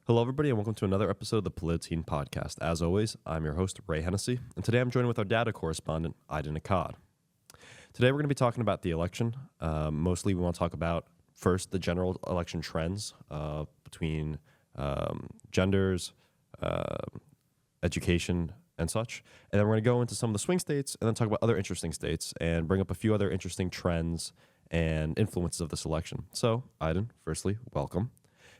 Hello, everybody, and welcome to another episode of the Politiine Podcast. As always, I'm your host, Ray Hennessy, and today I'm joined with our data correspondent, Aydan. Today we're going to be talking about the election. Mostly we want to talk about, first, the general election trends between genders, education, and such. And then we're going to go into some of the swing states and then talk about other interesting states and bring up a few other interesting trends and influences of this election. So, Aydan, firstly, welcome.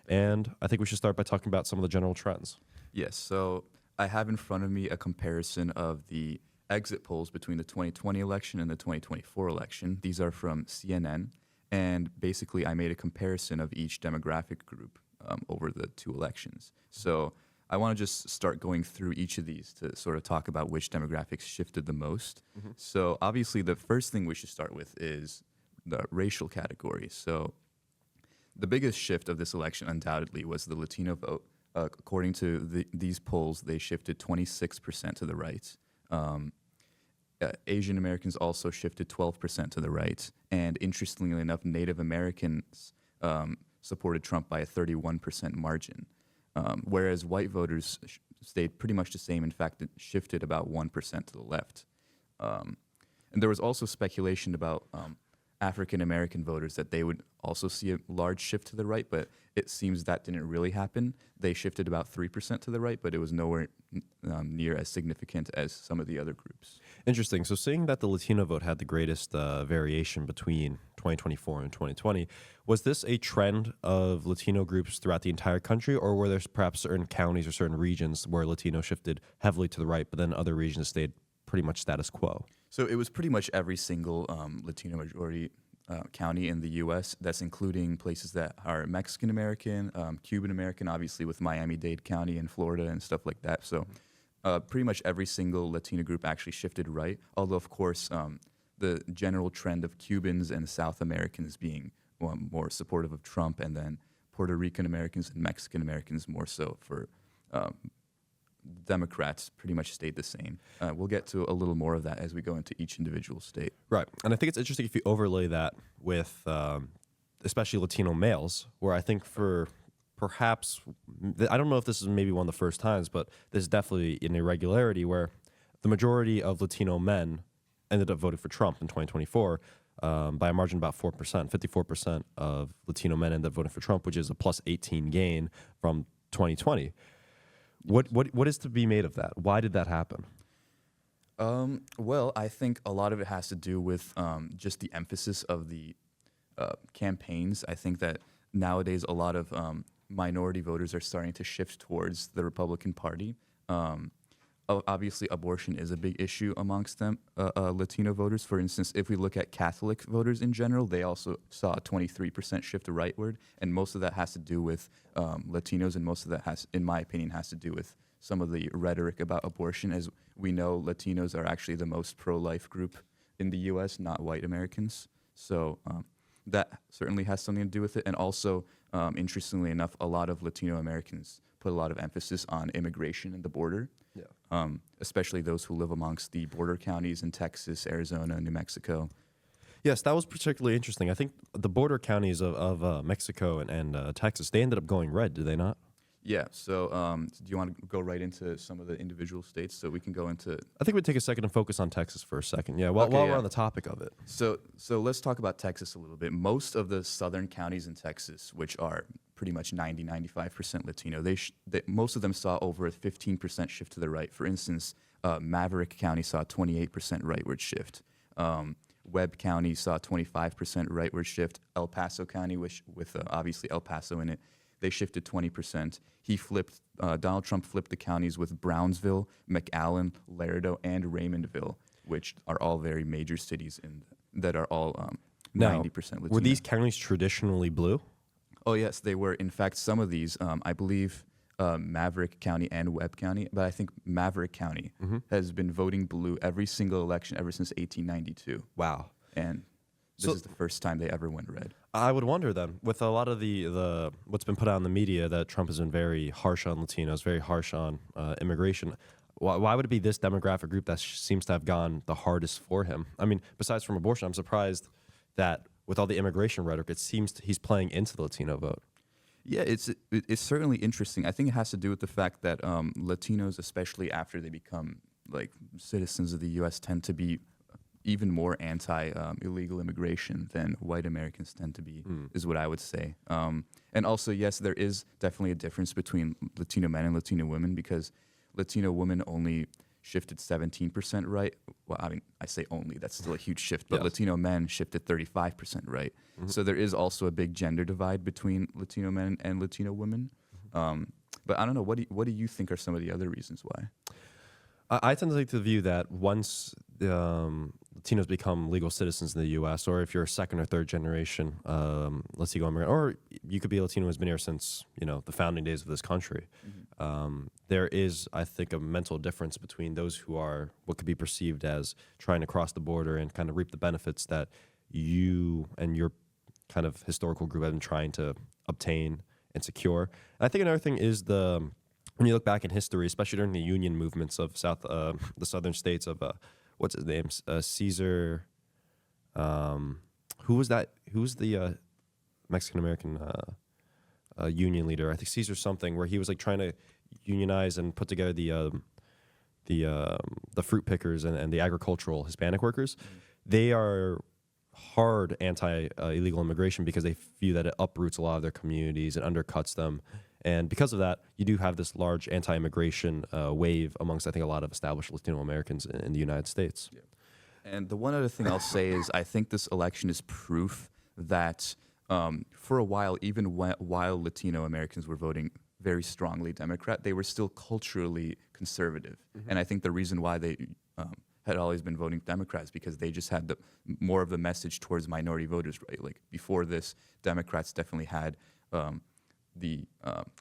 And I think we should start by talking about some of the general trends. Yes, so I have in front of me a comparison of the exit polls between the 2020 election and the 2024 election. These are from CNN, and basically I made a comparison of each demographic group over the two elections. So I want to just start going through each of these to sort of talk about which demographics shifted the most. So obviously the first thing we should start with is the racial category. So the biggest shift of this election undoubtedly was the Latino vote. According to these polls, they shifted 26% to the right. Asian Americans also shifted 12% to the right. And interestingly enough, Native Americans supported Trump by a 31% margin, whereas white voters stayed pretty much the same. In fact, it shifted about 1% to the left. And there was also speculation about African American voters that they would also see a large shift to the right, but it seems that didn't really happen. They shifted about 3% to the right, but it was nowhere near as significant as some of the other groups. Interesting. So seeing that the Latino vote had the greatest variation between 2024 and 2020, was this a trend of Latino groups throughout the entire country, or were there perhaps certain counties or certain regions where Latino shifted heavily to the right, but then other regions stayed pretty much status quo? So it was pretty much every single Latino majority county in the U.S. That's including places that are Mexican American, Cuban American, obviously with Miami-Dade County in Florida and stuff like that. So pretty much every single Latino group actually shifted right. Although, of course, the general trend of Cubans and South Americans being more supportive of Trump, and then Puerto Rican Americans and Mexican Americans more so for Democrats pretty much stayed the same. We'll get to a little more of that as we go into each individual state. Right. And I think it's interesting if you overlay that with especially Latino males, where I think for perhaps, I don't know if this is maybe one of the first times, but there's definitely an irregularity where the majority of Latino men ended up voting for Trump in 2024 by a margin of about 4%. 54% of Latino men ended up voting for Trump, which is a plus 18 gain from 2020. What is to be made of that? Why did that happen? Well, I think a lot of it has to do with just the emphasis of the campaigns. I think that nowadays a lot of minority voters are starting to shift towards the Republican Party. Obviously, abortion is a big issue amongst them, Latino voters. For instance, if we look at Catholic voters in general, they also saw a 23% shift to rightward, and most of that has to do with Latinos, and most of that has, in my opinion, has to do with some of the rhetoric about abortion. As we know, Latinos are actually the most pro-life group in the U.S., not white Americans. So that certainly has something to do with it. And also, interestingly enough, a lot of Latino Americans put a lot of emphasis on immigration and the border. Yeah. Especially those who live amongst the border counties in Texas, Arizona, New Mexico. Yes, that was particularly interesting. I think the border counties of Mexico and Texas, they ended up going red, did they not? Yeah, so do you want to go right into some of the individual states so we can go into... I think we'd take a second and focus on Texas for a second, while we're on the topic of it. So let's talk about Texas a little bit. Most of the southern counties in Texas, which are pretty much 95% Latino, most of them saw over a 15% shift to the right. For instance, Maverick County saw a 28% rightward shift. Webb County saw a 25% rightward shift. El Paso County, with obviously El Paso in it, they shifted 20%. Donald Trump flipped the counties with Brownsville, McAllen, Laredo, and Raymondville, which are all very major cities that are all 90% Latino. Were these counties traditionally blue? Oh, yes, they were. In fact, some of these, I believe Maverick County and Webb County, but I think Maverick County has been voting blue every single election ever since 1892. Wow. And this is the first time they ever went red. I would wonder then, with a lot of the what's been put out in the media, that Trump has been very harsh on Latinos, very harsh on immigration. Why would it be this demographic group that seems to have gone the hardest for him? I mean, besides from abortion, I'm surprised that with all the immigration rhetoric, it seems he's playing into the Latino vote. Yeah, it's certainly interesting. I think it has to do with the fact that Latinos, especially after they become like citizens of the U.S., tend to be even more anti illegal immigration than white Americans tend to be, is what I would say. And also, yes, there is definitely a difference between Latino men and Latino women because Latino women only shifted 17% right. Well, I mean, I say only, that's still a huge shift, but Yes. Latino men shifted 35% right. So there is also a big gender divide between Latino men and Latino women. But I don't know, what do you think are some of the other reasons why? I tend to take the view that once Latinos become legal citizens in the U.S., or if you're a second or third generation Latino immigrant, or you could be a Latino who's been here since the founding days of this country, there is, I think, a mental difference between those who are what could be perceived as trying to cross the border and kind of reap the benefits that you and your kind of historical group have been trying to obtain and secure. And I think another thing is when you look back in history, especially during the Union movements of the southern states of what's his name, Caesar. Who was that? Who was the Mexican American Union leader? I think Caesar something, where he was like trying to unionize and put together the fruit pickers and the agricultural Hispanic workers. They are hard anti-illegal immigration because they view that it uproots a lot of their communities and undercuts them. And because of that, you do have this large anti-immigration wave amongst, I think, a lot of established Latino Americans in the United States. Yeah. And the one other thing I'll say is I think this election is proof that for a while, even while Latino Americans were voting very strongly Democrat, they were still culturally conservative. And I think the reason why they had always been voting Democrats because they just had more of the message towards minority voters, right? Like before this, Democrats definitely had the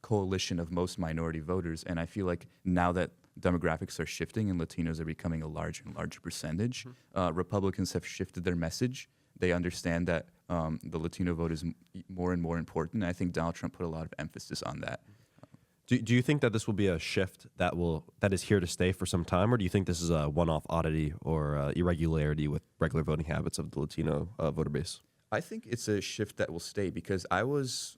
coalition of most minority voters. And I feel like now that demographics are shifting and Latinos are becoming a larger and larger percentage, Republicans have shifted their message. They understand that the Latino vote is more and more important. And I think Donald Trump put a lot of emphasis on that. Do you think that this will be a shift that is here to stay for some time, or do you think this is a one-off oddity or irregularity with regular voting habits of the Latino voter base? I think it's a shift that will stay because I was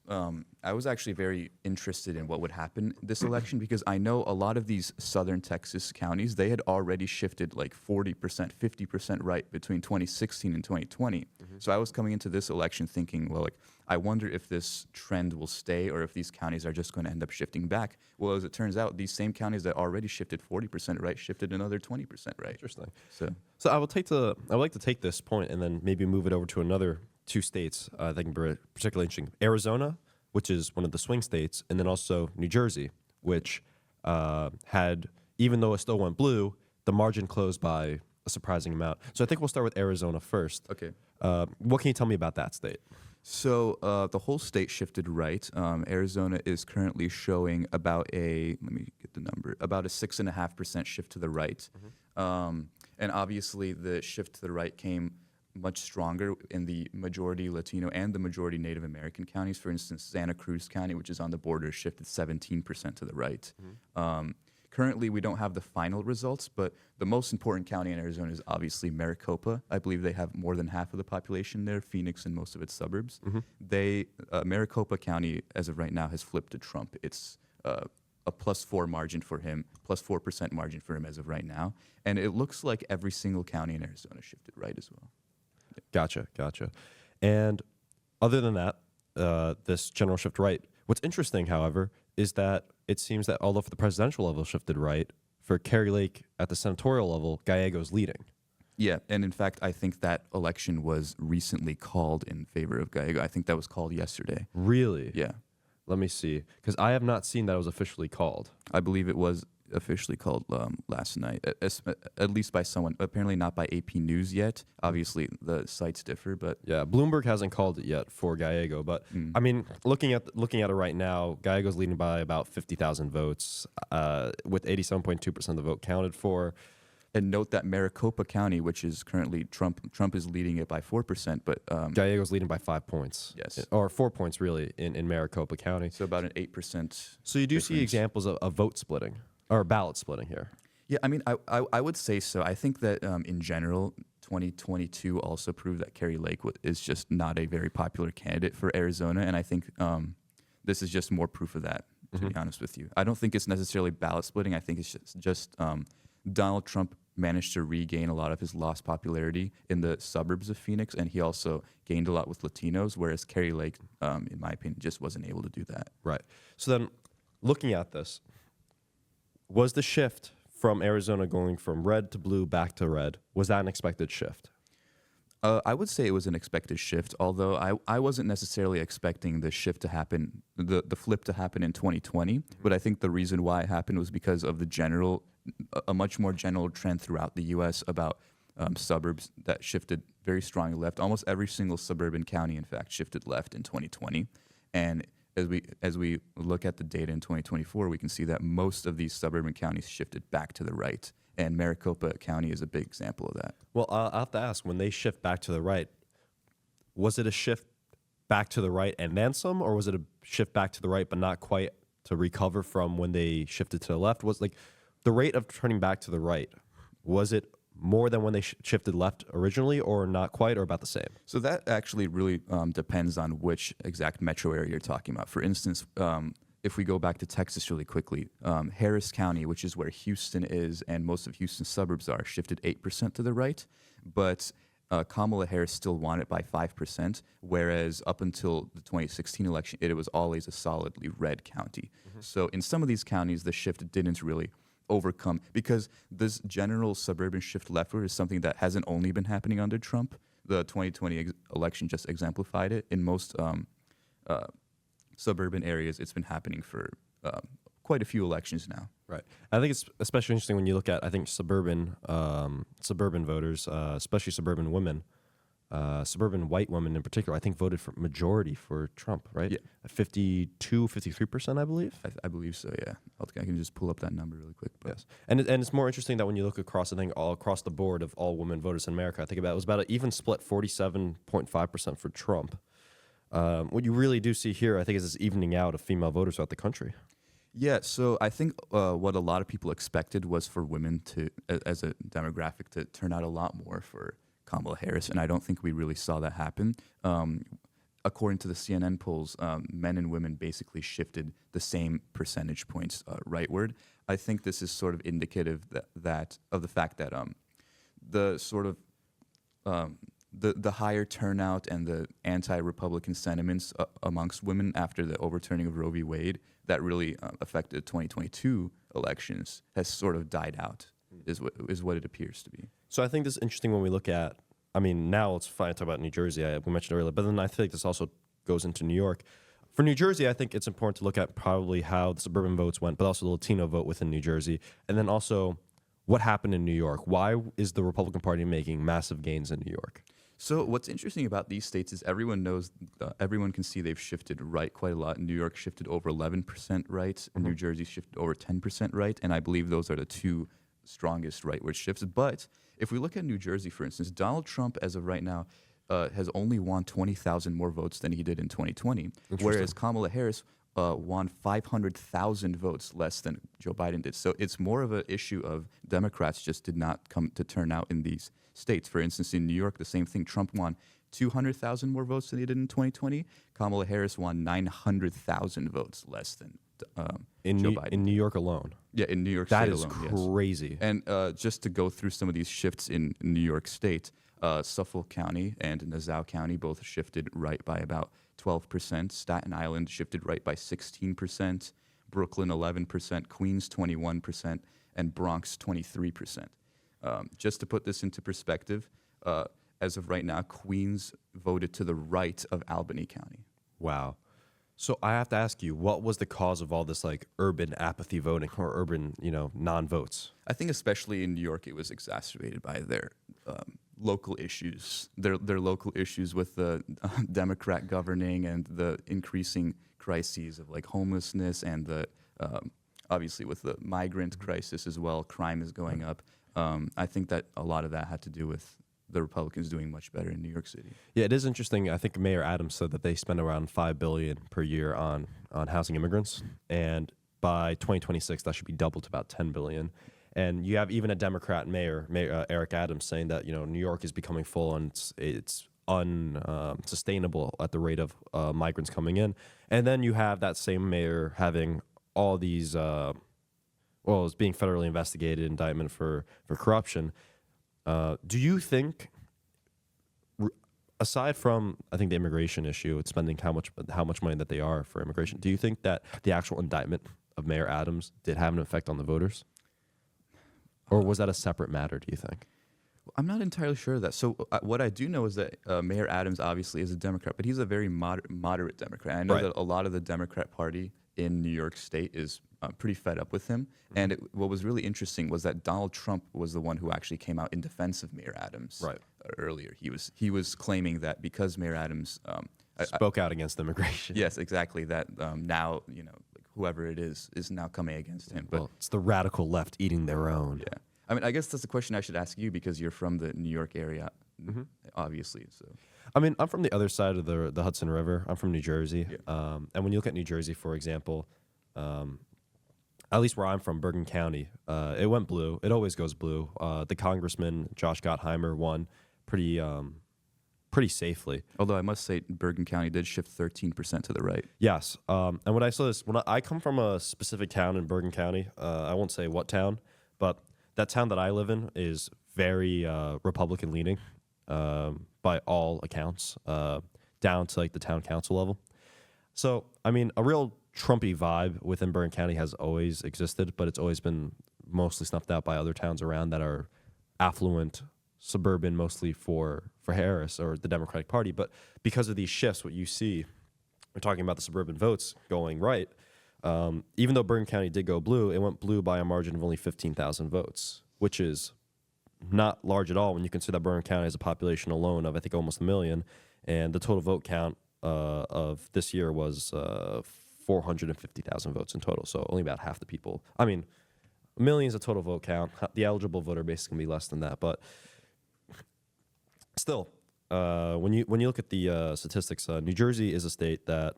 actually very interested in what would happen this election because I know a lot of these southern Texas counties, they had already shifted like 40%, 50% right between 2016 and 2020. So I was coming into this election thinking, well, like, I wonder if this trend will stay or if these counties are just going to end up shifting back. Well, as it turns out, these same counties that already shifted 40% right shifted another 20% right. Interesting. So I would like to take this point and then maybe move it over to another two states I think are particularly interesting. Arizona, which is one of the swing states, and then also New Jersey, which had, even though it still went blue, the margin closed by a surprising amount. So I think we'll start with Arizona first. okay. What can you tell me about that state? So the whole state shifted right. Arizona is currently showing about let me get the number, about a 6.5% shift to the right. And obviously the shift to the right came much stronger in the majority Latino and the majority Native American counties. For instance, Santa Cruz County, which is on the border, shifted 17% to the right. Currently, we don't have the final results, but the most important county in Arizona is obviously Maricopa. I believe they have more than half of the population there, Phoenix and most of its suburbs. Maricopa County, as of right now, has flipped to Trump. It's a +4 margin for him, +4% margin for him as of right now. And it looks like every single county in Arizona shifted right as well. Gotcha. And other than that, this general shift right, what's interesting, however, is that it seems that although for the presidential level shifted right, for Kerry Lake at the senatorial level, Gallego's leading. Yeah, and in fact, I think that election was recently called in favor of Gallego. I think that was called yesterday. Really? Yeah. Let me see, because I have not seen that it was officially called. I believe it was officially called last night, at least by someone. Apparently not by AP News yet. Obviously, the sites differ, but Yeah, Bloomberg hasn't called it yet for Gallego, but I mean, looking at it right now, Gallego's leading by about 50,000 votes, with 87.2% of the vote counted for. and note that Maricopa County, which is currently Trump is leading it by 4%, but Gallego's leading by 5 points. Yes. Or 4 points, really, in Maricopa County. so about an 8%. So you do see difference. examples of vote splitting, or ballot splitting here. Yeah, I mean, I would say so. I think that in general, 2022 also proved that Kerry Lake is just not a very popular candidate for Arizona, and I think this is just more proof of that, to be honest with you. I don't think it's necessarily ballot splitting. I think it's just Donald Trump managed to regain a lot of his lost popularity in the suburbs of Phoenix, and he also gained a lot with Latinos, whereas Kerry Lake, in my opinion, just wasn't able to do that. Right. So then, looking at this, was the shift from Arizona going from red to blue back to red, was that an expected shift? I would say it was an expected shift, although I wasn't necessarily expecting the shift to happen, the flip to happen in 2020. But I think the reason why it happened was because of a much more general trend throughout the U.S. about suburbs that shifted very strongly left. Almost every single suburban county, in fact, shifted left in 2020. And as we look at the data in 2024, we can see that most of these suburban counties shifted back to the right. And Maricopa County is a big example of that. Well, I'll have to ask, when they shift back to the right, was it a shift back to the right and then some, or was it a shift back to the right but not quite to recover from when they shifted to the left? Was like the rate of turning back to the right, was it more than when they shifted left originally, or not quite, or about the same? So that actually really depends on which exact metro area you're talking about. For instance, if we go back to Texas really quickly, Harris County, which is where Houston is and most of Houston's suburbs are, shifted 8% to the right, but Kamala Harris still won it by 5%, whereas up until the 2016 election, it was always a solidly red county. So in some of these counties, the shift didn't really overcome, because this general suburban shift leftward is something that hasn't only been happening under Trump. The 2020 election just exemplified it. In most suburban areas, it's been happening for quite a few elections now. Right. I think it's especially interesting when you look at, I think, suburban voters, especially suburban women, suburban white women in particular, I think voted for majority for Trump, right? Yeah. 52, 53%, I believe. I believe so, yeah. I can just pull up that number really quick. But. Yes. And it's more interesting that when you look across, I think, all across the board of all women voters in America, I think it was about an even split, 47.5% for Trump. What you really do see here, I think, is this evening out of female voters throughout the country. Yeah, so I think what a lot of people expected was for women to, as a demographic, to turn out a lot more for Kamala Harris, and I don't think we really saw that happen. According to the CNN polls, men and women basically shifted the same percentage points rightward. I think this is sort of indicative of the fact that the sort of the higher turnout and the anti-Republican sentiments amongst women after the overturning of Roe v. Wade that really affected 2022 elections has sort of died out, is what it appears to be. So I think this is interesting when we look at, I mean, now it's fine to talk about New Jersey, we mentioned earlier, but then I think this also goes into New York. For New Jersey, I think it's important to look at probably how the suburban votes went, but also the Latino vote within New Jersey, and then also what happened in New York. Why is the Republican Party making massive gains in New York? So what's interesting about these states is everyone can see they've shifted right quite a lot. New York shifted over 11% right, and New Jersey shifted over 10% right, and I believe those are the two strongest rightward shifts. But if we look at New Jersey, for instance, Donald Trump, as of right now, has only won 20,000 more votes than he did in 2020, whereas Kamala Harris won 500,000 votes less than Joe Biden did. So it's more of an issue of Democrats just did not come to turn out in these states. For instance, in New York, the same thing. Trump won 200,000 more votes than he did in 2020. Kamala Harris won 900,000 votes less than Joe Biden. In New York alone. Yeah, in New York That State is alone. crazy. Yes. And just to go through some of these shifts in New York State, Suffolk County and Nassau County both shifted right by about 12%. Staten Island shifted right by 16%. Brooklyn 11%. Queens 21%. And Bronx 23%. Just to put this into perspective, as of right now, Queens voted to the right of Albany County. Wow. So I have to ask you, what was the cause of all this like urban apathy voting or urban, non-votes? I think especially in New York, it was exacerbated by their local issues, their local issues with the Democrat governing and the increasing crises of like homelessness and the obviously with the migrant crisis as well, crime is going up. I think that a lot of that had to do with the Republicans doing much better in New York City. Yeah, it is interesting. I think Mayor Adams said that they spend around $5 billion per year on housing immigrants, and by 2026 that should be doubled to about $10 billion. And you have even a Democrat mayor Eric Adams saying that New York is becoming full and it's unsustainable at the rate of migrants coming in. And then you have that same mayor having all these, is being federally investigated, indictment for corruption. Do you think, aside from, I think, the immigration issue, it's spending how much money that they are for immigration, do you think that the actual indictment of Mayor Adams did have an effect on the voters? Or was that a separate matter, do you think? I'm not entirely sure of that. So what I do know is that Mayor Adams obviously is a Democrat, but he's a very moderate Democrat. And I know that a lot of the Democrat Party in New York State is pretty fed up with him. And what was really interesting was that Donald Trump was the one who actually came out in defense of Mayor Adams earlier. He was claiming that because Mayor Adams spoke out against immigration. Yes, exactly. That now whoever it is now coming against him. But it's the radical left eating their own. Yeah. I mean, I guess that's a question I should ask you because you're from the New York area, obviously. So, I mean, I'm from the other side of the Hudson River. I'm from New Jersey. Yeah. And when you look at New Jersey, for example, at least where I'm from, Bergen County, it went blue. It always goes blue. The congressman, Josh Gottheimer, won pretty safely. Although I must say, Bergen County did shift 13% to the right. Yes. And when I saw this, I come from a specific town in Bergen County. I won't say what town, but that town that I live in is very Republican leaning by all accounts, down to like the town council level. So, I mean, a real Trumpy vibe within Bergen County has always existed, but it's always been mostly snuffed out by other towns around that are affluent, suburban, mostly for Harris or the Democratic Party. But because of these shifts, what you see, we're talking about the suburban votes going right. Even though Bergen County did go blue, it went blue by a margin of only 15,000 votes, which is not large at all when you consider that Bergen County has a population alone of, I think, almost 1 million. And the total vote count of this year was 450,000 votes in total. So only about half the people. I mean, 1 million is a total vote count. The eligible voter base is going to be less than that. But still, when you look at the statistics, New Jersey is a state that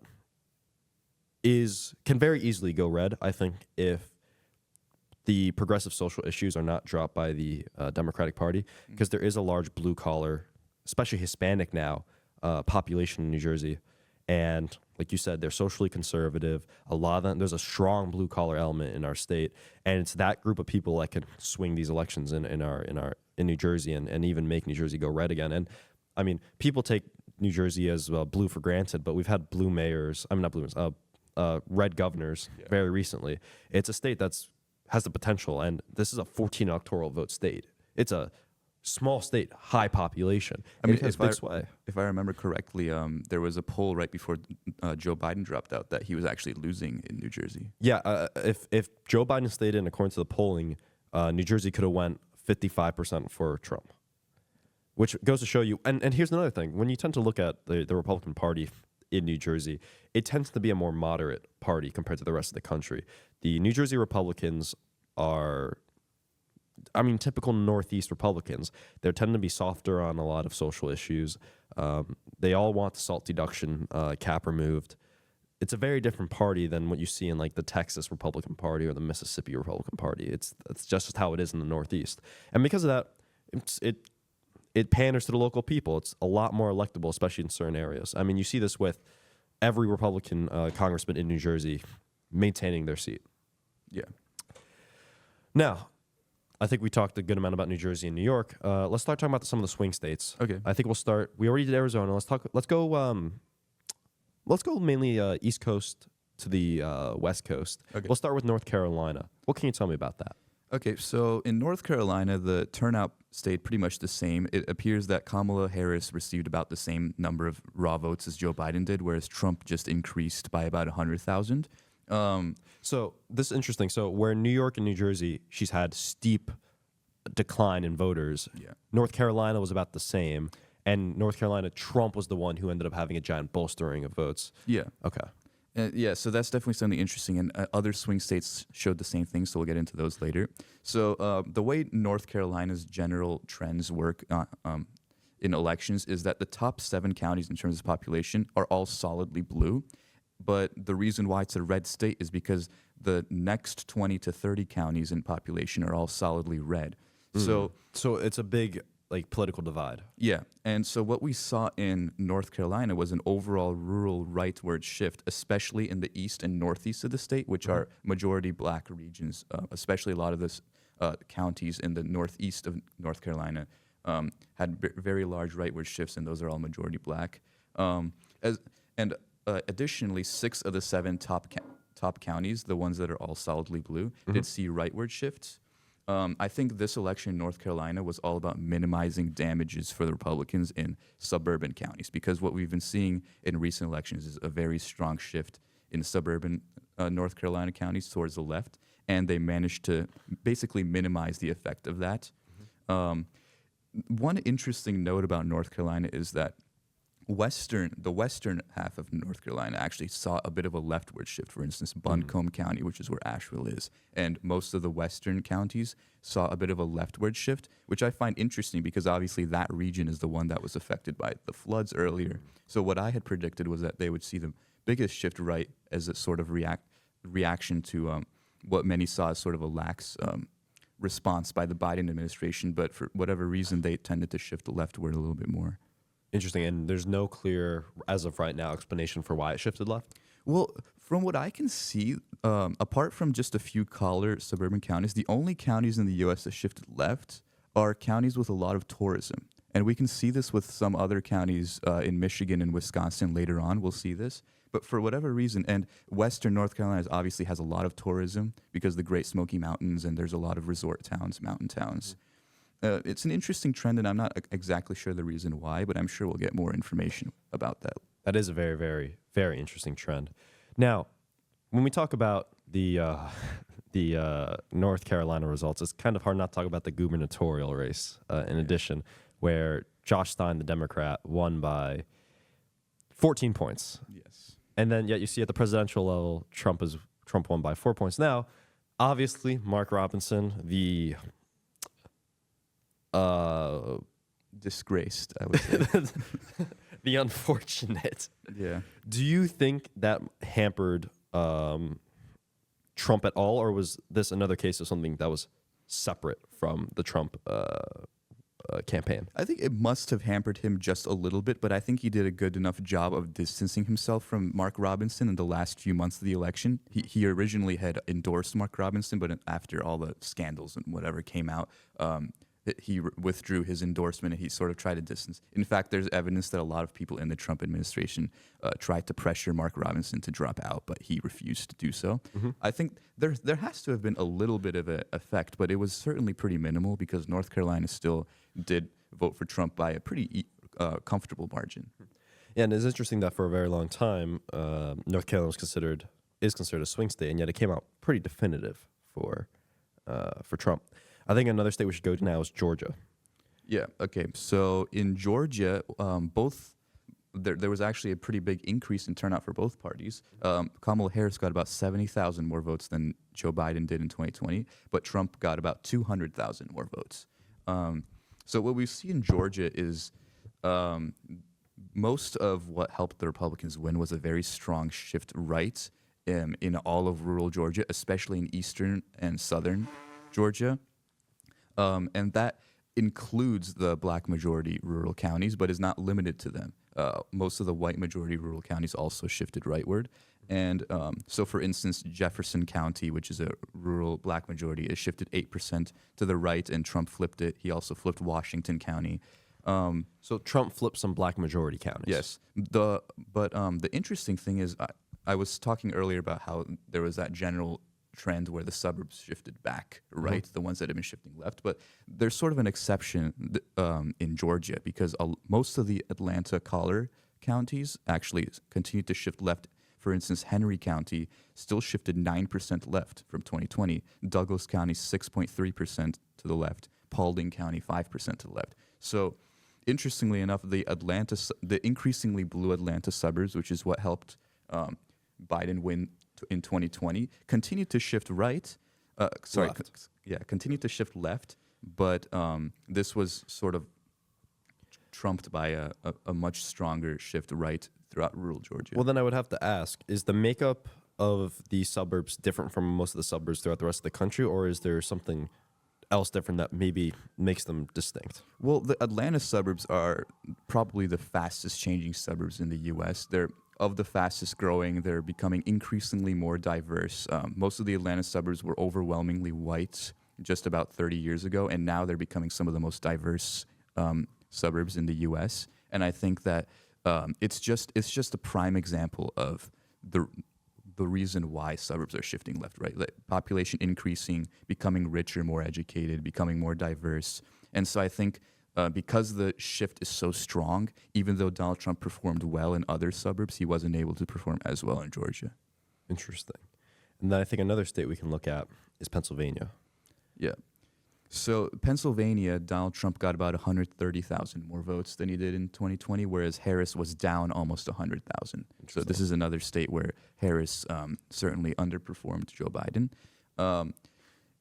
can very easily go red, I think, if the progressive social issues are not dropped by the Democratic Party, because there is a large blue-collar, especially Hispanic now, population in New Jersey. And like you said, they're socially conservative. A lot of them, there's a strong blue-collar element in our state, and it's that group of people that can swing these elections in New Jersey and even make New Jersey go red again. And I mean, people take New Jersey as blue for granted, but we've had blue mayors. I mean, not blue mayors. Red governors very recently. It's a state has the potential, and this is a 14 electoral vote state. It's a small state, high population. I mean, it's big sway. If I remember correctly, there was a poll right before Joe Biden dropped out that he was actually losing in New Jersey. Yeah, if Joe Biden stayed in, according to the polling, New Jersey could have went 55% for Trump, which goes to show you. And here's another thing: when you tend to look at the Republican Party in New Jersey, it tends to be a more moderate party compared to the rest of the country. The New Jersey Republicans are, I mean, typical Northeast Republicans. They tend to be softer on a lot of social issues. They all want the SALT deduction cap removed. It's a very different party than what you see in like the Texas Republican Party or the Mississippi Republican Party. It's just how it is in the Northeast. And because of that, it panders to the local people. It's a lot more electable, especially in certain areas. I mean, you see this with every Republican congressman in New Jersey maintaining their seat. Yeah. Now, I think we talked a good amount about New Jersey and New York. Let's start talking about some of the swing states. Okay. I think we'll start. We already did Arizona. Let's go mainly East Coast to the West Coast. Okay. We'll start with North Carolina. What can you tell me about that? Okay, so in North Carolina, the turnout stayed pretty much the same. It appears that Kamala Harris received about the same number of raw votes as Joe Biden did, whereas Trump just increased by about 100,000. So this is interesting. So where New York and New Jersey, she's had steep decline in voters. Yeah. North Carolina was about the same. And North Carolina, Trump was the one who ended up having a giant bolstering of votes. Yeah. Okay. Yeah, so that's definitely something interesting, and other swing states showed the same thing, so we'll get into those later. So the way North Carolina's general trends work in elections is that the top 7 counties in terms of population are all solidly blue, but the reason why it's a red state is because the next 20 to 30 counties in population are all solidly red. So it's a big like political divide. Yeah, and so what we saw in North Carolina was an overall rural rightward shift, especially in the east and northeast of the state, which are majority black regions. Especially a lot of this counties in the northeast of North Carolina had very large rightward shifts, and those are all majority black. As and Additionally, 6 of the 7 top counties, the ones that are all solidly blue, did see rightward shifts. I think this election in North Carolina was all about minimizing damages for the Republicans in suburban counties, because what we've been seeing in recent elections is a very strong shift in suburban North Carolina counties towards the left, and they managed to basically minimize the effect of that. One interesting note about North Carolina is that the western half of North Carolina actually saw a bit of a leftward shift. For instance, Buncombe County, which is where Asheville is, and most of the western counties saw a bit of a leftward shift, which I find interesting because obviously that region is the one that was affected by the floods earlier. So what I had predicted was that they would see the biggest shift right as a sort of reaction to what many saw as sort of a lax response by the Biden administration, but for whatever reason, they tended to shift leftward a little bit more. Interesting. And there's no clear, as of right now, explanation for why it shifted left? Well, from what I can see, apart from just a few collar suburban counties, the only counties in the U.S. that shifted left are counties with a lot of tourism. And we can see this with some other counties in Michigan and Wisconsin later on. We'll see this. But for whatever reason, and Western North Carolina obviously has a lot of tourism because of the Great Smoky Mountains, and there's a lot of resort towns, mountain towns. It's an interesting trend, and I'm not exactly sure the reason why, but I'm sure we'll get more information about that. That is a very, very, very interesting trend. Now, when we talk about the North Carolina results, it's kind of hard not to talk about the gubernatorial race. In addition, where Josh Stein, the Democrat, won by 14 points. Yes. And then yet you see at the presidential level, Trump won by 4 points. Now, obviously, Mark Robinson, the disgraced, I would say. the unfortunate. Yeah. Do you think that hampered Trump at all, or was this another case of something that was separate from the Trump campaign? I think it must have hampered him just a little bit, but I think he did a good enough job of distancing himself from Mark Robinson in the last few months of the election. He originally had endorsed Mark Robinson, but after all the scandals and whatever came out, he withdrew his endorsement, and he sort of tried to distance. In fact, there's evidence that a lot of people in the Trump administration tried to pressure Mark Robinson to drop out, but he refused to do so. I think there has to have been a little bit of an effect, but it was certainly pretty minimal because North Carolina still did vote for Trump by a pretty comfortable margin. Yeah, and it's interesting that for a very long time, North Carolina is considered a swing state, and yet it came out pretty definitive for Trump. I think another state we should go to now is Georgia. Yeah. Okay. So in Georgia, there was actually a pretty big increase in turnout for both parties. Kamala Harris got about 70,000 more votes than Joe Biden did in 2020, but Trump got about 200,000 more votes. So what we see in Georgia is most of what helped the Republicans win was a very strong shift right in all of rural Georgia, especially in eastern and southern Georgia. And that includes the black majority rural counties, but is not limited to them. Most of the white majority rural counties also shifted rightward. And so, for instance, Jefferson County, which is a rural black majority, is shifted 8% to the right, and Trump flipped it. He also flipped Washington County. So Trump flipped some black majority counties. Yes. The interesting thing is I was talking earlier about how there was that general trend where the suburbs shifted back, right? The ones that have been shifting left. But there's sort of an exception in Georgia because most of the Atlanta collar counties actually continued to shift left. For instance, Henry County still shifted 9% left from 2020. Douglas County, 6.3% to the left. Paulding County, 5% to the left. So interestingly enough, the increasingly blue Atlanta suburbs, which is what helped Biden win in 2020, continued to shift right. Continued to shift left, but this was sort of trumped by a much stronger shift right throughout rural Georgia. Well, then I would have to ask, is the makeup of the suburbs different from most of the suburbs throughout the rest of the country, or is there something else different that maybe makes them distinct? Well, the Atlanta suburbs are probably the fastest changing suburbs in the U.S. They're of the fastest growing. They're becoming increasingly more diverse. Most of the Atlanta suburbs were overwhelmingly white just about 30 years ago, and now they're becoming some of the most diverse suburbs in the U.S. And I think that it's just a prime example of the reason why suburbs are shifting left, right? Like population increasing, becoming richer, more educated, becoming more diverse. And so I think because the shift is so strong, even though Donald Trump performed well in other suburbs, he wasn't able to perform as well in Georgia. Interesting. And then I think another state we can look at is Pennsylvania. Yeah. So Pennsylvania, Donald Trump got about 130,000 more votes than he did in 2020, whereas Harris was down almost 100,000. So this is another state where Harris certainly underperformed Joe Biden.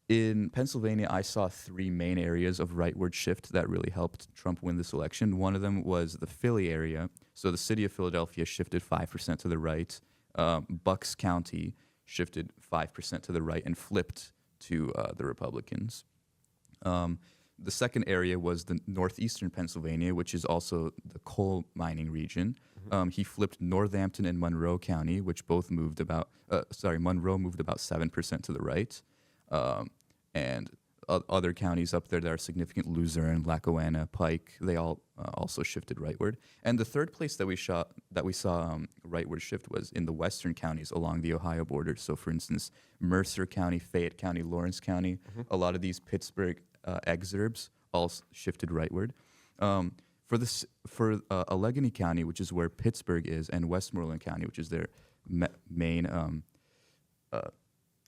In Pennsylvania, I saw three main areas of rightward shift that really helped Trump win this election. One of them was the Philly area. So the city of Philadelphia shifted 5% to the right. Bucks County shifted 5% to the right and flipped to the Republicans. The second area was the northeastern Pennsylvania, which is also the coal mining region. He flipped Northampton and Monroe County, which both moved about, Monroe moved about 7% to the right. And other counties up there that are significant, Luzerne, Lackawanna, Pike, they all also shifted rightward. And the third place that we saw rightward shift was in the western counties along the Ohio border. So, for instance, Mercer County, Fayette County, Lawrence County, a lot of these Pittsburgh exurbs all shifted rightward. For Allegheny County, which is where Pittsburgh is, and Westmoreland County, which is their main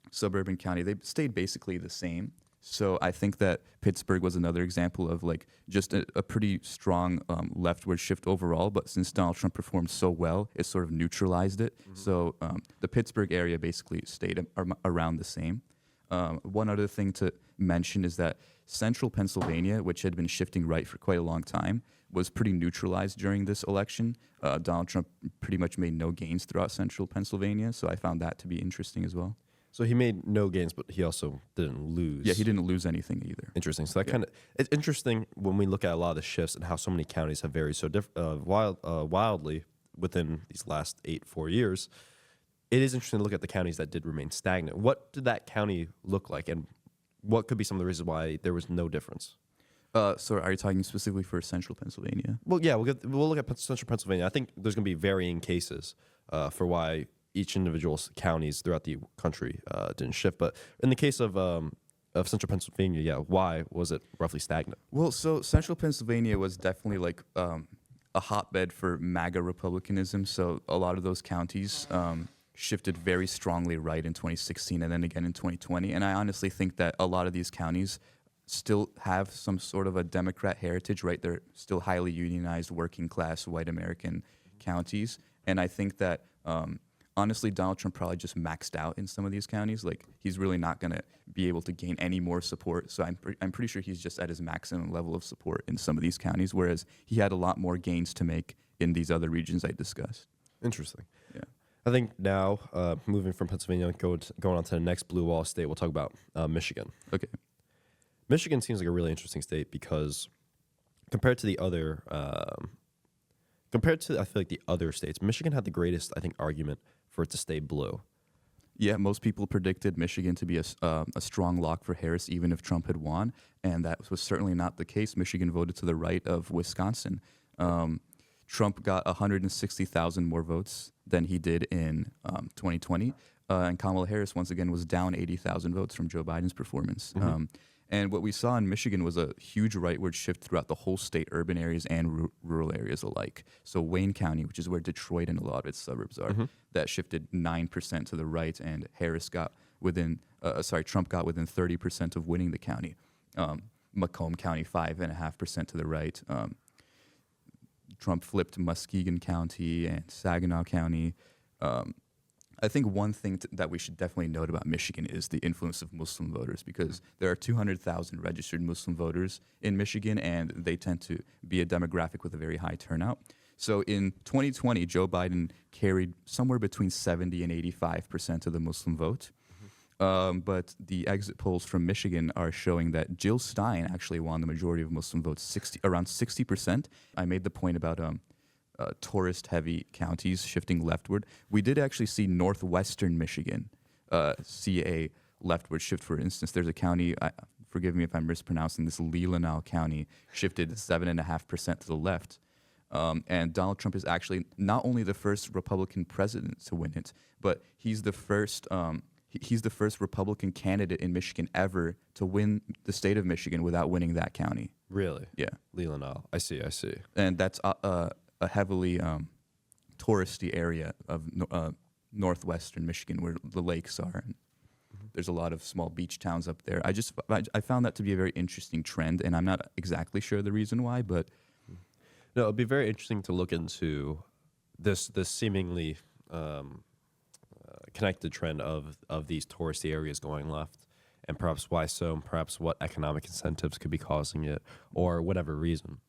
suburban county, they stayed basically the same. So I think that Pittsburgh was another example of like just a pretty strong leftward shift overall. But since Donald Trump performed so well, it sort of neutralized it. So the Pittsburgh area basically stayed around the same. One other thing to mention is that central Pennsylvania, which had been shifting right for quite a long time, was pretty neutralized during this election. Donald Trump pretty much made no gains throughout central Pennsylvania. So I found that to be interesting as well. So he made no gains, but he also didn't lose. Yeah, he didn't lose anything either. Interesting. So that it's interesting when we look at a lot of the shifts and how so many counties have varied so wildly within these last 4 years. It is interesting to look at the counties that did remain stagnant. What did that county look like, and what could be some of the reasons why there was no difference? So are you talking specifically for central Pennsylvania? Well, yeah, we'll look at central Pennsylvania. I think there's going to be varying cases for why each individual counties throughout the country didn't shift. But in the case of central Pennsylvania, yeah, why was it roughly stagnant? Well, so central Pennsylvania was definitely like a hotbed for MAGA Republicanism. So a lot of those counties shifted very strongly right in 2016 and then again in 2020. And I honestly think that a lot of these counties still have some sort of a Democrat heritage, right? They're still highly unionized, working class, white American counties. And I think that honestly, Donald Trump probably just maxed out in some of these counties. Like, he's really not going to be able to gain any more support. So I'm pretty sure he's just at his maximum level of support in some of these counties, whereas he had a lot more gains to make in these other regions I discussed. Interesting. Yeah. I think now, moving from Pennsylvania and going on to the next blue wall state, we'll talk about Michigan. Okay. Michigan seems like a really interesting state because compared to the other, I feel like the other states, Michigan had the greatest, I think, argument for it to stay blue. Yeah, most people predicted Michigan to be a strong lock for Harris, even if Trump had won, and that was certainly not the case. Michigan voted to the right of Wisconsin. Trump got 160,000 more votes than he did in 2020, and Kamala Harris, once again, was down 80,000 votes from Joe Biden's performance. And what we saw in Michigan was a huge rightward shift throughout the whole state, urban areas and rural areas alike. So Wayne County, which is where Detroit and a lot of its suburbs are, that shifted 9% to the right, and Trump got within 30% of winning the county. Macomb County, 5.5% to the right. Trump flipped Muskegon County and Saginaw County. I think one thing that we should definitely note about Michigan is the influence of Muslim voters, because there are 200,000 registered Muslim voters in Michigan, and they tend to be a demographic with a very high turnout. So in 2020, Joe Biden carried somewhere between 70 and 85% of the Muslim vote. But the exit polls from Michigan are showing that Jill Stein actually won the majority of Muslim votes, around 60%. I made the point about tourist-heavy counties shifting leftward. We did actually see northwestern Michigan see a leftward shift. For instance, there's a county, forgive me if I'm mispronouncing this, Leelanau County, shifted 7.5% to the left. And Donald Trump is actually not only the first Republican president to win it, but he's the first Republican candidate in Michigan ever to win the state of Michigan without winning that county. Really? Yeah. Leelanau. I see. And that's a heavily touristy area of northwestern Michigan where the lakes are. And there's a lot of small beach towns up there. I found that to be a very interesting trend, and I'm not exactly sure the reason why, but No, it'd be very interesting to look into this seemingly connected trend of these touristy areas going left, and perhaps why so, and perhaps what economic incentives could be causing it, or whatever reason.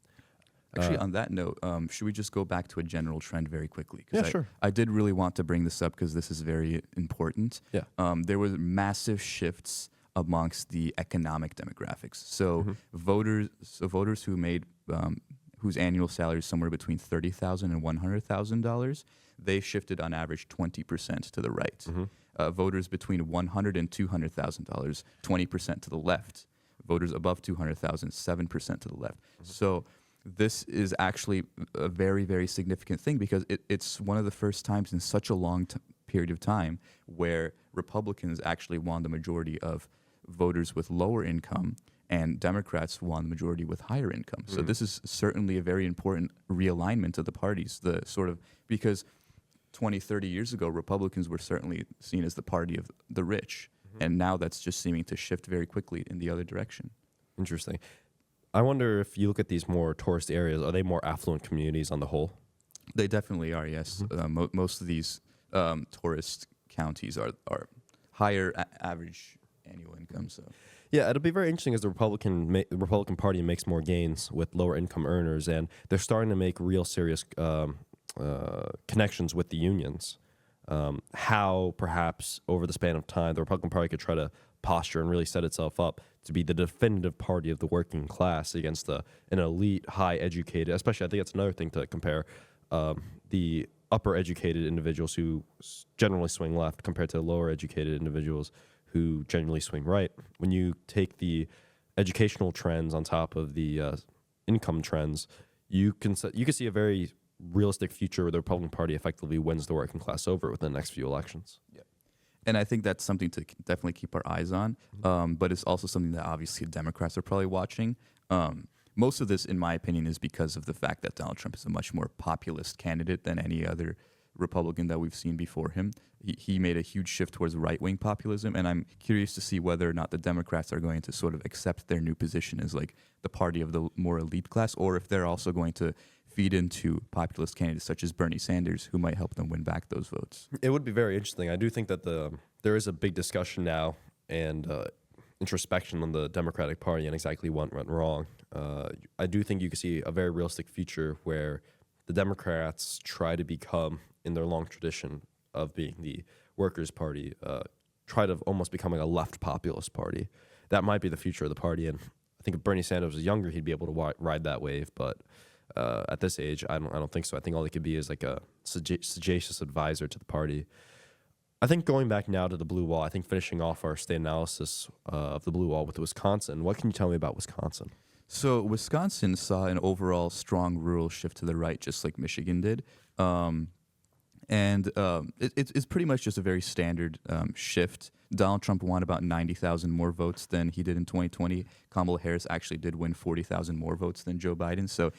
actually, on that note, should we just go back to a general trend very quickly? 'Cause Yeah, sure. I did really want to bring this up because this is very important. Yeah. There were massive shifts amongst the economic demographics. So voters who made whose annual salary is somewhere between $30,000 and $100,000, they shifted on average 20% to the right. Voters between $100,000 and $200,000, 20% to the left. Voters above 200,000, 7% to the left. So this is actually a very, very significant thing because it's one of the first times in such a long period of time where Republicans actually won the majority of voters with lower income and Democrats won the majority with higher income. So this is certainly a very important realignment of the parties, because 20, 30 years ago, Republicans were certainly seen as the party of the rich. And now that's just seeming to shift very quickly in the other direction. Interesting. I wonder if you look at these more tourist areas, are they more affluent communities on the whole? They definitely are, yes. Most of these tourist counties are higher average annual income. So. Yeah, it'll be very interesting as the Republican Party makes more gains with lower income earners, and they're starting to make real serious connections with the unions. How perhaps over the span of time the Republican Party could try to posture and really set itself up to be the definitive party of the working class against an elite, high educated, especially I think that's another thing to compare, the upper educated individuals who generally swing left compared to lower educated individuals who generally swing right. When you take the educational trends on top of the income trends, you can see a very realistic future where the Republican Party effectively wins the working class over within the next few elections. Yeah. And I think that's something to definitely keep our eyes on, but it's also something that obviously the Democrats are probably watching. Most of this, in my opinion, is because of the fact that Donald Trump is a much more populist candidate than any other Republican that we've seen before him. He made a huge shift towards right-wing populism, and I'm curious to see whether or not the Democrats are going to sort of accept their new position as like the party of the more elite class, or if they're also going to feed into populist candidates such as Bernie Sanders, who might help them win back those votes. It would be very interesting. I do think that there is a big discussion now and introspection on the Democratic Party and exactly what went wrong. I do think you can see a very realistic future where the Democrats try to become, in their long tradition of being the Workers' Party, try to almost becoming a left populist party. That might be the future of the party, and I think if Bernie Sanders was younger, he'd be able to ride that wave. But at this age, I don't think so. I think all he could be is like a sagacious advisor to the party. I think going back now to the blue wall, I think finishing off our state analysis of the blue wall with Wisconsin. What can you tell me about Wisconsin? So Wisconsin saw an overall strong rural shift to the right, just like Michigan did. It's pretty much just a very standard shift. Donald Trump won about 90,000 more votes than he did in 2020. Kamala Harris actually did win 40,000 more votes than Joe Biden. So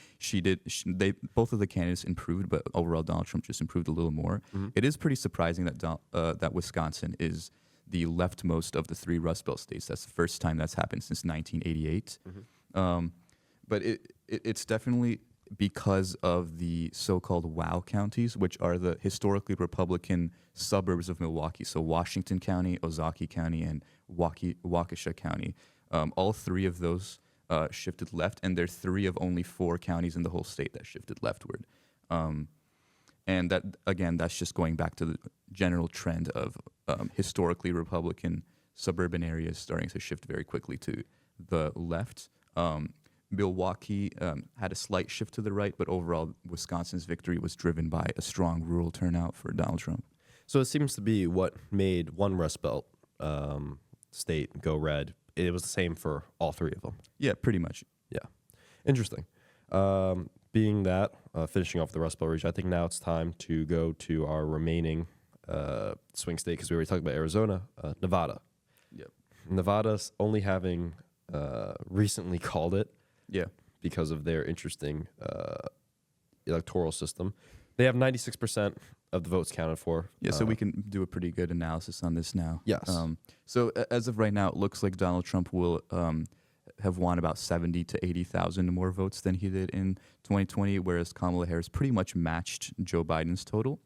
both of the candidates improved, but overall Donald Trump just improved a little more. It is pretty surprising that Wisconsin is the leftmost of the three Rust Belt states. That's the first time that's happened since 1988. But it's definitely because of the so-called WOW counties, which are the historically Republican suburbs of Milwaukee. So Washington County, Ozaukee County, and Waukesha County. All three of those shifted left, and they're three of only 4 counties in the whole state that shifted leftward. And that, again, that's just going back to the general trend of historically Republican suburban areas starting to shift very quickly to the left. Milwaukee had a slight shift to the right, but overall, Wisconsin's victory was driven by a strong rural turnout for Donald Trump. So it seems to be what made one Rust Belt state go red. It was the same for all three of them. Yeah, pretty much. Yeah. Interesting. Being that, finishing off the Rust Belt region, I think now it's time to go to our remaining swing state, because we already talked about Arizona, Nevada. Yep. Nevada's only having recently called it Yeah. because of their interesting electoral system. They have 96% of the votes counted for. Yeah, so we can do a pretty good analysis on this now. Yes. So as of right now, it looks like Donald Trump will have won about 70 to 80,000 more votes than he did in 2020, whereas Kamala Harris pretty much matched Joe Biden's total.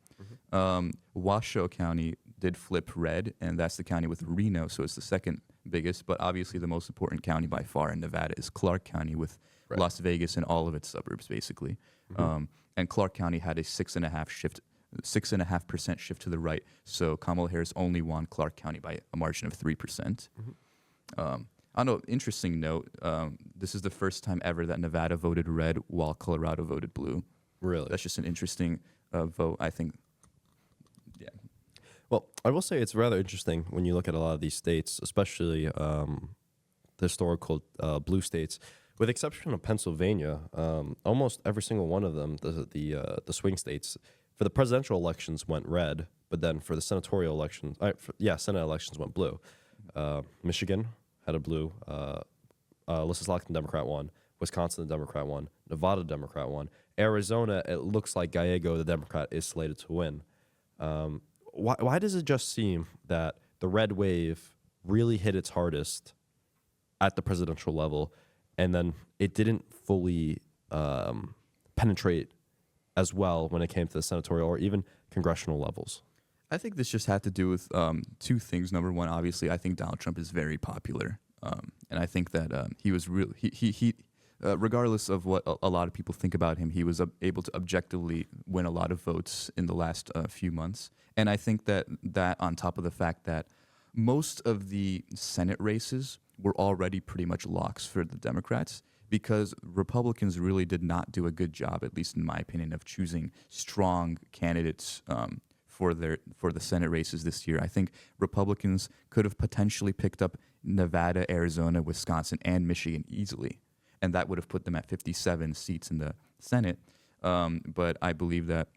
Washoe County did flip red, and that's the county with Reno, so it's the second biggest, but obviously the most important county by far in Nevada is Clark County with Las Vegas and all of its suburbs, basically. And Clark County had a 6.5% shift to the right, so Kamala Harris only won Clark County by a margin of 3%. On an interesting note, this is the first time ever that Nevada voted red while Colorado voted blue. Really? That's just an interesting vote, I think. Yeah. Well, I will say it's rather interesting when you look at a lot of these states, especially the historical blue states. With the exception of Pennsylvania, almost every single one of them, the swing states, for the presidential elections went red, but then for the senatorial elections, Senate elections went blue. Michigan had a blue. Alyssa Lockton, Democrat, won. Wisconsin, the Democrat, won. Nevada, Democrat, won. Arizona, it looks like Gallego, the Democrat, is slated to win. Why does it just seem that the red wave really hit its hardest at the presidential level, and then it didn't fully penetrate as well when it came to the senatorial or even congressional levels? I think this just had to do with two things. Number one, obviously, I think Donald Trump is very popular, and I think that he was really he regardless of what a lot of people think about him, he was able to objectively win a lot of votes in the last few months. And I think that on top of the fact that most of the Senate races were already pretty much locks for the Democrats, because Republicans really did not do a good job, at least in my opinion, of choosing strong candidates for the Senate races this year. I think Republicans could have potentially picked up Nevada, Arizona, Wisconsin, and Michigan easily, and that would have put them at 57 seats in the Senate. But I believe that,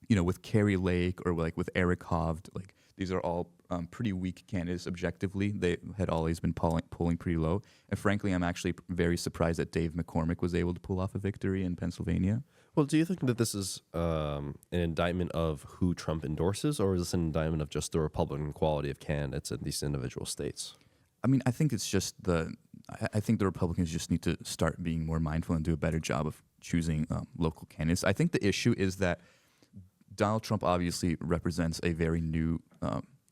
with Kari Lake or like with Eric Hovde, like these are all pretty weak candidates objectively. They had always been polling pretty low. And frankly, I'm actually very surprised that Dave McCormick was able to pull off a victory in Pennsylvania. Well, do you think that this is an indictment of who Trump endorses, or is this an indictment of just the Republican quality of candidates in these individual states? I mean, I think it's just I think the Republicans just need to start being more mindful and do a better job of choosing local candidates. I think the issue is that Donald Trump obviously represents a very new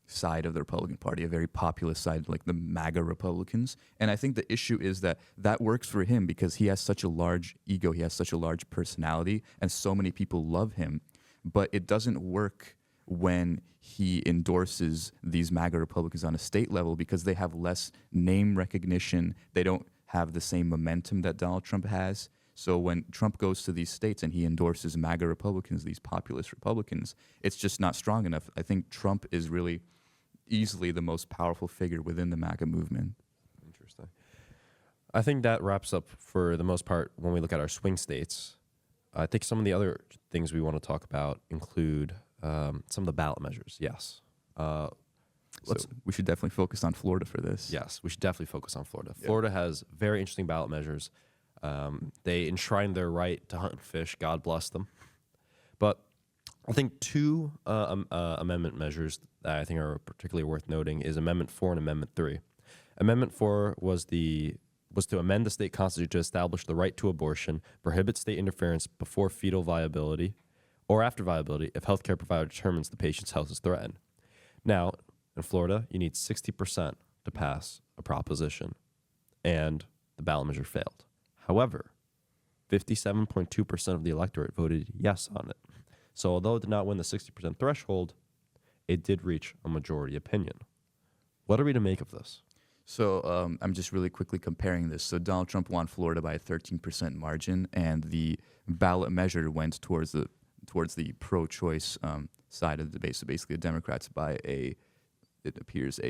side of the Republican Party, a very populist side, like the MAGA Republicans. And I think the issue is that works for him because he has such a large ego, he has such a large personality, and so many people love him. But it doesn't work when he endorses these MAGA Republicans on a state level because they have less name recognition. They don't have the same momentum that Donald Trump has. So when Trump goes to these states and he endorses MAGA Republicans, these populist Republicans, it's just not strong enough. I think Trump is really easily the most powerful figure within the MAGA movement. Interesting. I think that wraps up for the most part when we look at our swing states. I think some of the other things we want to talk about include some of the ballot measures. Yes. We should definitely focus on Florida for this. Yes, we should definitely focus on Florida. Yep. Florida has very interesting ballot measures. They enshrine their right to hunt and fish. God bless them. But I think two amendment measures that I think are particularly worth noting is Amendment 4 and Amendment 3. Amendment 4 was to amend the state constitution to establish the right to abortion, prohibit state interference before fetal viability or after viability if healthcare provider determines the patient's health is threatened. Now, in Florida, you need 60% to pass a proposition, and the ballot measure failed. However, 57.2% of the electorate voted yes on it. So although it did not win the 60% threshold, it did reach a majority opinion. What are we to make of this? So I'm just really quickly comparing this. So Donald Trump won Florida by a 13% margin, and the ballot measure went towards the pro-choice side of the debate. So basically, the Democrats by it appears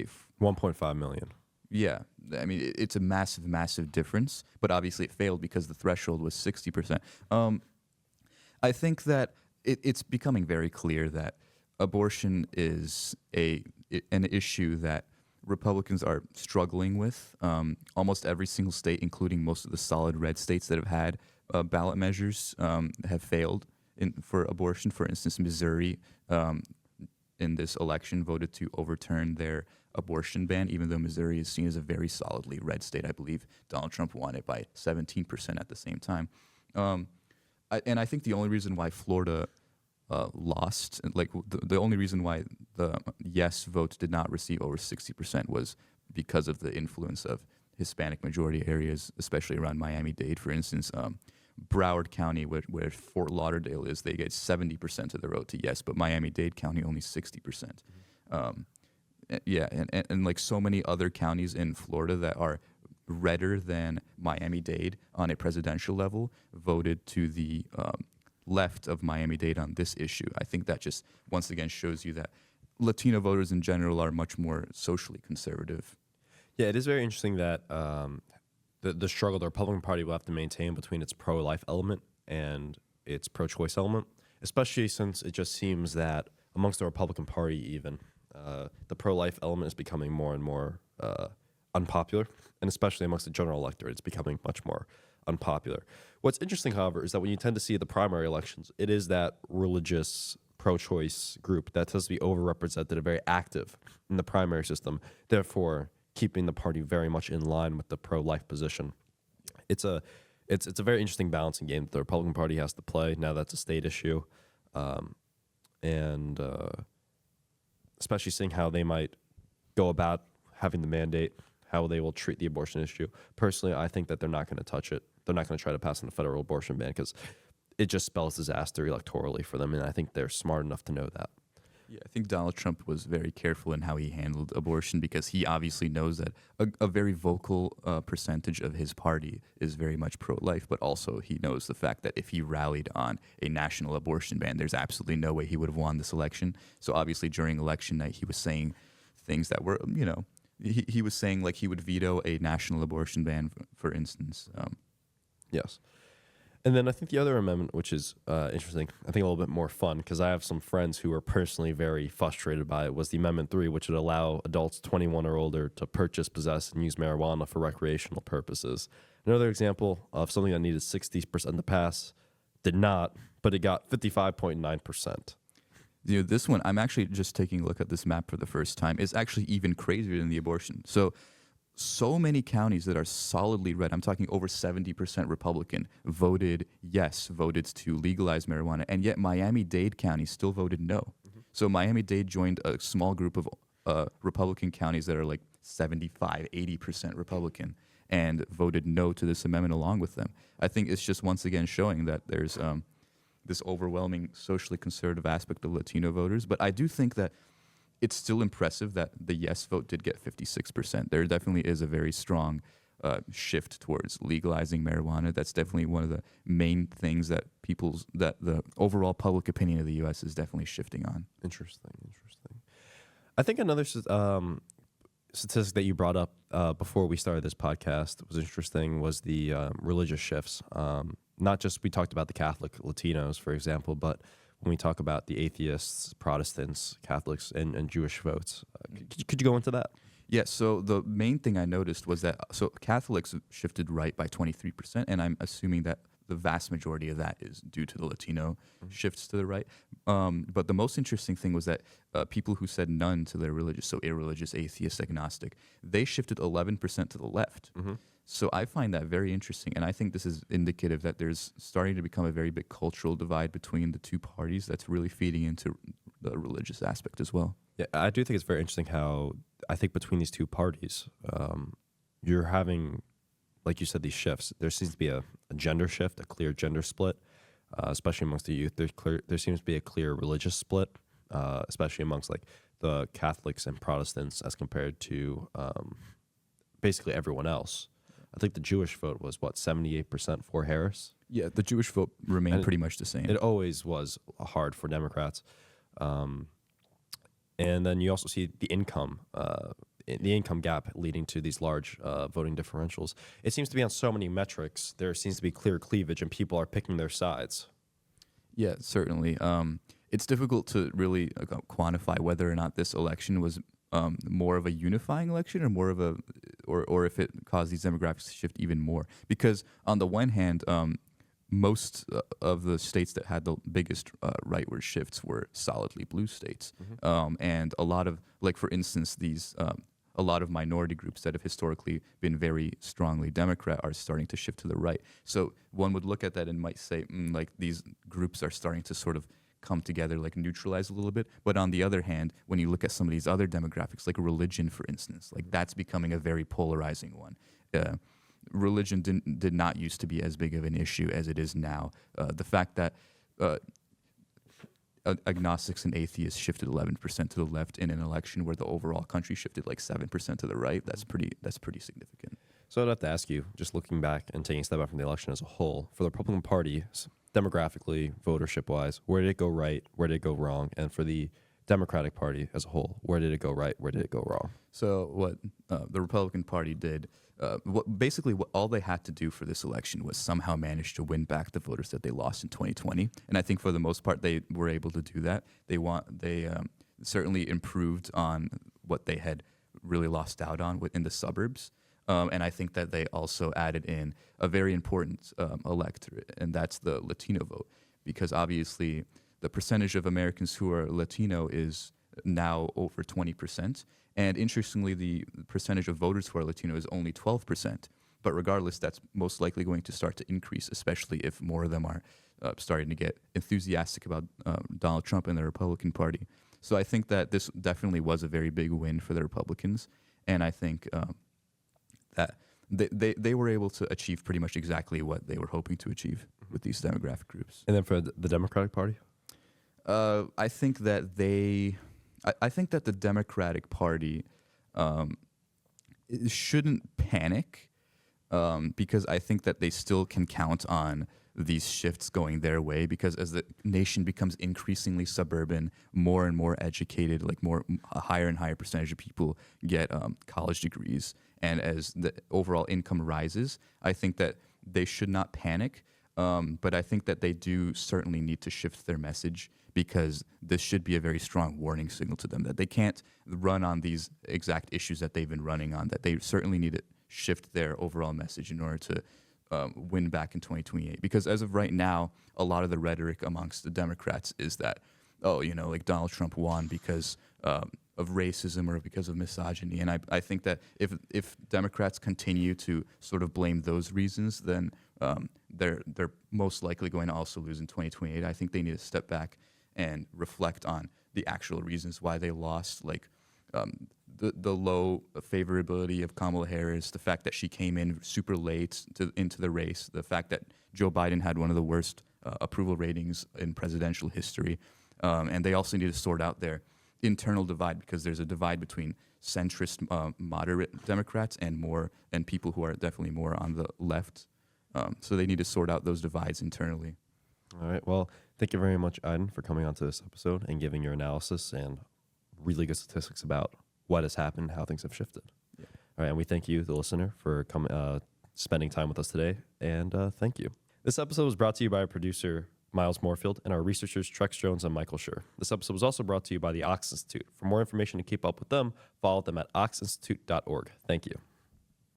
1.5 million. yeah. I mean, it's a massive, massive difference. But obviously, it failed because the threshold was 60%. I think that it's becoming very clear that abortion is an issue that Republicans are struggling with. Almost every single state, including most of the solid red states that have had ballot measures, have failed for abortion. For instance, Missouri in this election voted to overturn their abortion ban, even though Missouri is seen as a very solidly red state. I believe Donald Trump won it by 17% at the same time. And I think the only reason why Florida lost, like the only reason why the yes vote did not receive over 60% was because of the influence of Hispanic majority areas, especially around Miami-Dade. For instance, Broward County, where Fort Lauderdale is, they get 70% of the vote to yes, but Miami-Dade County only 60%. Yeah, and like so many other counties in Florida that are redder than Miami-Dade on a presidential level voted to the left of Miami-Dade on this issue. I think that just once again shows you that Latino voters in general are much more socially conservative. Yeah, it is very interesting that the struggle the Republican Party will have to maintain between its pro-life element and its pro-choice element, especially since it just seems that amongst the Republican Party even, the pro-life element is becoming more and more unpopular, and especially amongst the general electorate, it's becoming much more unpopular. What's interesting, however, is that when you tend to see the primary elections, it is that religious pro-choice group that tends to be overrepresented and very active in the primary system, therefore keeping the party very much in line with the pro-life position. It's a very interesting balancing game that the Republican Party has to play. Now that's a state issue, and especially seeing how they might go about having the mandate, how they will treat the abortion issue. Personally, I think that they're not going to touch it. They're not going to try to pass on a federal abortion ban because it just spells disaster electorally for them, and I think they're smart enough to know that. Yeah, I think Donald Trump was very careful in how he handled abortion because he obviously knows that a very vocal percentage of his party is very much pro-life, but also he knows the fact that if he rallied on a national abortion ban, there's absolutely no way he would have won this election. So obviously during election night, he was saying things that were, he was saying like he would veto a national abortion ban, for instance. Yes. And then I think the other amendment, which is interesting, I think a little bit more fun, because I have some friends who are personally very frustrated by it, was the Amendment 3, which would allow adults 21 or older to purchase, possess, and use marijuana for recreational purposes. Another example of something that needed 60% to pass did not, but it got 55.9%. This one, I'm actually just taking a look at this map for the first time. It's actually even crazier than the abortion. So many counties that are solidly red, I'm talking over 70% Republican, voted to legalize marijuana, and yet Miami-Dade County still voted no. Mm-hmm. So Miami-Dade joined a small group of Republican counties that are like 75, 80% Republican and voted no to this amendment along with them. I think it's just once again showing that there's this overwhelming socially conservative aspect of Latino voters, but I do think that it's still impressive that the yes vote did get 56%. There definitely is a very strong shift towards legalizing marijuana. That's definitely one of the main things that the overall public opinion of the U.S. is definitely shifting on. Interesting. I think another statistic that you brought up before we started this podcast was interesting was the religious shifts. Not just we talked about the Catholic Latinos, for example, but when we talk about the atheists, Protestants, Catholics, and Jewish votes. Could you go into that? Yeah, so the main thing I noticed was that Catholics shifted right by 23%, and I'm assuming that the vast majority of that is due to the Latino shifts to the right. But the most interesting thing was that people who said none to their religious, so irreligious, atheist, agnostic, they shifted 11% to the left. Mm-hmm. So I find that very interesting, and I think this is indicative that there's starting to become a very big cultural divide between the two parties that's really feeding into the religious aspect as well. Yeah, I do think it's very interesting how I think between these two parties, you're having, like you said, these shifts. There seems to be a gender shift, a clear gender split, especially amongst the youth. There seems to be a clear religious split, especially amongst like the Catholics and Protestants as compared to basically everyone else. I think the Jewish vote was, 78% for Harris? Yeah, the Jewish vote remained And pretty much the same. It always was hard for Democrats. And then you also see the income gap leading to these large voting differentials. It seems to be on so many metrics. There seems to be clear cleavage, and people are picking their sides. Yeah, certainly. It's difficult to really quantify whether or not this election was more of a unifying election or more of a, or if it caused these demographics to shift even more. Because on the one hand, most of the states that had the biggest rightward shifts were solidly blue states, and a lot of, like for instance, these. A lot of minority groups that have historically been very strongly Democrat are starting to shift to the right. So one would look at that and might say, like these groups are starting to sort of come together, like neutralize a little bit. But on the other hand, when you look at some of these other demographics, like religion, for instance, like that's becoming a very polarizing one. Religion did not used to be as big of an issue as it is now. The fact that agnostics and atheists shifted 11% to the left in an election where the overall country shifted like 7% to the right. That's pretty significant. So I'd have to ask you, just looking back and taking a step back from the election as a whole, for the Republican Party, demographically, votership-wise, where did it go right? Where did it go wrong? And for the Democratic Party as a whole, where did it go right? Where did it go wrong? So what the Republican Party did, what all they had to do for this election was somehow manage to win back the voters that they lost in 2020. And I think for the most part, they were able to do that. They certainly improved on what they had really lost out on within the suburbs. And I think that they also added in a very important electorate, and that's the Latino vote, because obviously the percentage of Americans who are Latino is now over 20%. And interestingly, the percentage of voters who are Latino is only 12%. But regardless, that's most likely going to start to increase, especially if more of them are starting to get enthusiastic about Donald Trump and the Republican Party. So I think that this definitely was a very big win for the Republicans. And I think that they were able to achieve pretty much exactly what they were hoping to achieve with these demographic groups. And then for the Democratic Party? I think that the Democratic Party shouldn't panic because I think that they still can count on these shifts going their way, because as the nation becomes increasingly suburban, more and more educated, like a higher and higher percentage of people get college degrees, and as the overall income rises, I think that they should not panic, but I think that they do certainly need to shift their message, because this should be a very strong warning signal to them that they can't run on these exact issues that they've been running on, that they certainly need to shift their overall message in order to win back in 2028. Because as of right now, a lot of the rhetoric amongst the Democrats is that, like Donald Trump won because of racism or because of misogyny. And I think that if Democrats continue to sort of blame those reasons, then they're most likely going to also lose in 2028. I think they need to step back and reflect on the actual reasons why they lost, like the low favorability of Kamala Harris, the fact that she came in super late into the race, the fact that Joe Biden had one of the worst approval ratings in presidential history, and they also need to sort out their internal divide, because there's a divide between centrist, moderate Democrats and people who are definitely more on the left. So they need to sort out those divides internally. All right. Well, thank you very much, Aydan, for coming on to this episode and giving your analysis and really good statistics about what has happened, how things have shifted. Yeah. All right. And we thank you, the listener, for spending time with us today. And thank you. This episode was brought to you by our producer, Miles Moorfield, and our researchers, Trex Jones and Michael Schur. This episode was also brought to you by the Ox Institute. For more information to keep up with them, follow them at oxinstitute.org. Thank you.